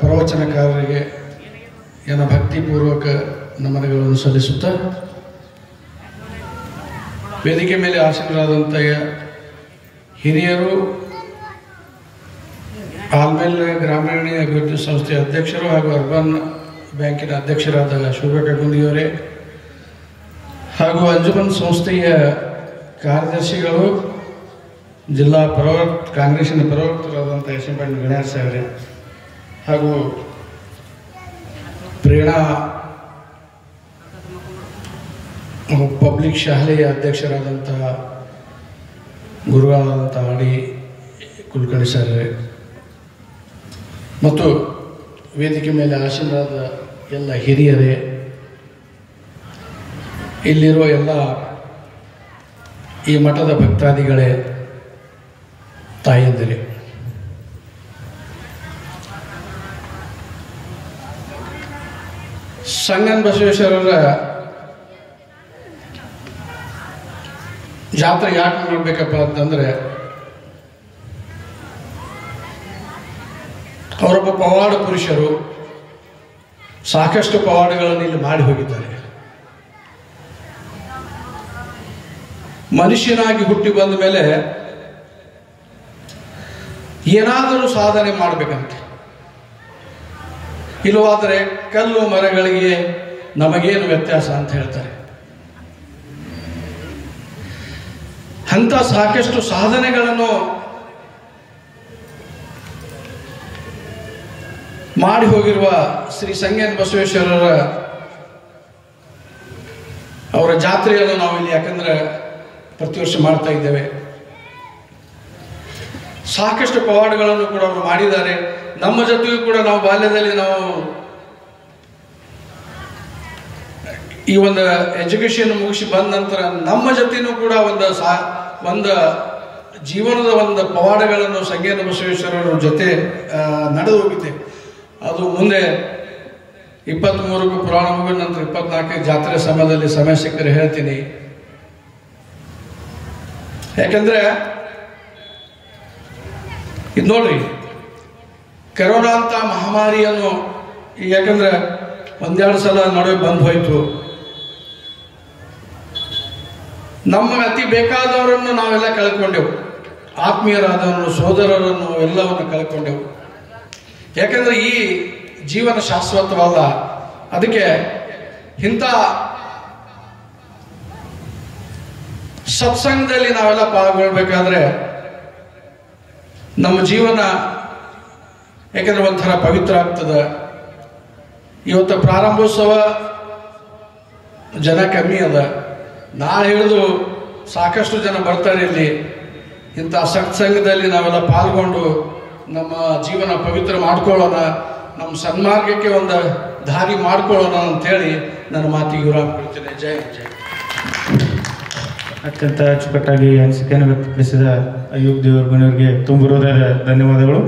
ಪ್ರವಚನಕಾರರಿಗೆ ನನ್ನ ಭಕ್ತಿಪೂರ್ವಕ ನಮನಗಳನ್ನು ಸಲ್ಲಿಸುತ್ತಾ, ವೇದಿಕೆ ಮೇಲೆ ಆಸೀನರಾದಂಥ ಹಿರಿಯರು, ಆಲ್ಮೇಲ್ ಗ್ರಾಮೀಣ ಅಭಿವೃದ್ಧಿ ಸಂಸ್ಥೆಯ ಅಧ್ಯಕ್ಷರು ಹಾಗೂ ಅರ್ಬನ್ ಬ್ಯಾಂಕಿನ ಅಧ್ಯಕ್ಷರಾದ ಶೋಭಾ ಗುಂದಿಯವರೇ ಹಾಗೂ ಅಂಜುಮನ್ ಸಂಸ್ಥೆಯ ಕಾರ್ಯದರ್ಶಿಗಳು, ಜಿಲ್ಲಾ ಕಾಂಗ್ರೆಸ್ಸಿನ ಪ್ರವರ್ತಕರಾದಂಥ ಎಸ್.ಎಂ. ಗಣೇಶ್ ಸಾಹೇಬ್ರೆ ಹಾಗೂ ಪ್ರೇರಣಾ ಪಬ್ಲಿಕ್ ಶಾಲೆಯ ಅಧ್ಯಕ್ಷರಾದಂತಹ ಗುರುಗಳಾದಂಥ ಆಡಿ ಕುಲಕರ್ಣಿ ಸರ್ ಮತ್ತು ವೇದಿಕೆ ಮೇಲೆ ಆಸೀನರಾದ ಎಲ್ಲ ಹಿರಿಯರೇ, ಇಲ್ಲಿರುವ ಎಲ್ಲ ಈ ಮಠದ ಭಕ್ತಾದಿಗಳೇ, ತಾಯಂದಿರೇ, ಸಂಗನ್ ಬಸವೇಶ್ವರರ ಜಾತ್ರೆ ಯಾಕೆ ಮಾಡಬೇಕಪ್ಪ ಅಂತಂದರೆ, ಅವರೊಬ್ಬ ಪವಾಡ ಪುರುಷರು, ಸಾಕಷ್ಟು ಪವಾಡಗಳನ್ನು ಇಲ್ಲಿ ಮಾಡಿ ಹೋಗಿದ್ದಾರೆ. ಮನುಷ್ಯನಾಗಿ ಹುಟ್ಟಿ ಬಂದ ಮೇಲೆ ಏನಾದರೂ ಸಾಧನೆ ಮಾಡಬೇಕಂತೆ, ಇಲ್ಲವಾದರೆ ಕಲ್ಲು ಮರಗಳಿಗೆ ನಮಗೇನು ವ್ಯತ್ಯಾಸ ಅಂತ ಹೇಳ್ತಾರೆ. ಅಂಥ ಸಾಕಷ್ಟು ಸಾಧನೆಗಳನ್ನು ಮಾಡಿ ಹೋಗಿರುವ ಶ್ರೀ ಸಂಗನ್ ಬಸವೇಶ್ವರರ ಅವರ ಜಾತ್ರೆಯನ್ನು ನಾವು ಇಲ್ಲಿ ಯಾಕಂದ್ರೆ ಪ್ರತಿ ವರ್ಷ ಮಾಡ್ತಾ ಇದ್ದೇವೆ. ಸಾಕಷ್ಟು ಪವಾಡಗಳನ್ನು ಕೂಡ ಅವರು ಮಾಡಿದ್ದಾರೆ. ನಮ್ಮ ಜೊತೆಗೂ ಕೂಡ ನಾವು ಬಾಲ್ಯದಲ್ಲಿ ನಾವು ಈ ಒಂದು ಎಜುಕೇಶನ್ ಮುಗಿಸಿ ಬಂದ ನಂತರ ನಮ್ಮ ಜೊತೆನೂ ಕೂಡ ಒಂದು ಜೀವನದ ಒಂದು ಪವಾಡಗಳನ್ನು ಸಂಗನ ಬಸವೇಶ್ವರರ ಜೊತೆ ನಡೆದು ಹೋಗಿದೆ. ಅದು ಮುಂದೆ 23ಕ್ಕೂ ಪುರಾಣ ಮುಗಿದ ನಂತರ 24ಕ್ಕೆ ಜಾತ್ರೆ ಸಮಯದಲ್ಲಿ ಸಮಯ ಸಿಕ್ಕರೆ ಹೇಳ್ತೀನಿ. ಯಾಕಂದ್ರೆ ಇದು ನೋಡ್ರಿ, ಕರೋನಾ ಅಂತ ಮಹಾಮಾರಿಯನ್ನು ಯಾಕಂದ್ರೆ ಒಂದೆರಡು ಸಲ ನಡುವೆ ಬಂದು ಹೋಯ್ತು. ನಮಗೆ ಅತಿ ಬೇಕಾದವರನ್ನು ನಾವೆಲ್ಲ ಕಳ್ಕೊಂಡೆವು, ಆತ್ಮೀಯರಾದವರು, ಸೋದರರನ್ನು ಎಲ್ಲವನ್ನು ಕಳ್ಕೊಂಡೆವು. ಯಾಕಂದ್ರೆ ಈ ಜೀವನ ಶಾಶ್ವತವಲ್ಲ. ಅದಕ್ಕೆ ಇಂಥ ಸತ್ಸಂಗದಲ್ಲಿ ನಾವೆಲ್ಲ ಪಾಲ್ಗೊಳ್ಬೇಕಾದ್ರೆ ನಮ್ಮ ಜೀವನ ಯಾಕಂದ್ರೆ ಒಂಥರ ಪವಿತ್ರ ಆಗ್ತದೆ. ಇವತ್ತು ಪ್ರಾರಂಭೋತ್ಸವ ಜನ ಕಮ್ಮಿ ಅದ, ನಾಳೆ ಹಿಡಿದು ಸಾಕಷ್ಟು ಜನ ಬರ್ತಾರೆ ಇಲ್ಲಿ. ಇಂಥ ಸತ್ಸಂಗದಲ್ಲಿ ನಾವೆಲ್ಲ ಪಾಲ್ಗೊಂಡು ನಮ್ಮ ಜೀವನ ಪವಿತ್ರ ಮಾಡ್ಕೊಳ್ಳೋಣ, ನಮ್ಮ ಸನ್ಮಾರ್ಗಕ್ಕೆ ಒಂದು ದಾರಿ ಮಾಡ್ಕೊಳ್ಳೋಣ ಅಂತೇಳಿ ನನ್ನ ಮಾತಿಗೆ ವಿರಾಮ. ಜೈ ಜೈ. ಅತ್ಯಂತ ಅಚ್ಚುಕಟ್ಟಾಗಿ ಅನಿಸಿಕೆಯನ್ನು ವ್ಯಕ್ತಪಡಿಸಿದ ಅಯ್ಯೂಬ್ ದೇವರಗುಣಿಯವರಿಗೆ ತುಂಬ ಹೃದಯದ ಧನ್ಯವಾದಗಳು.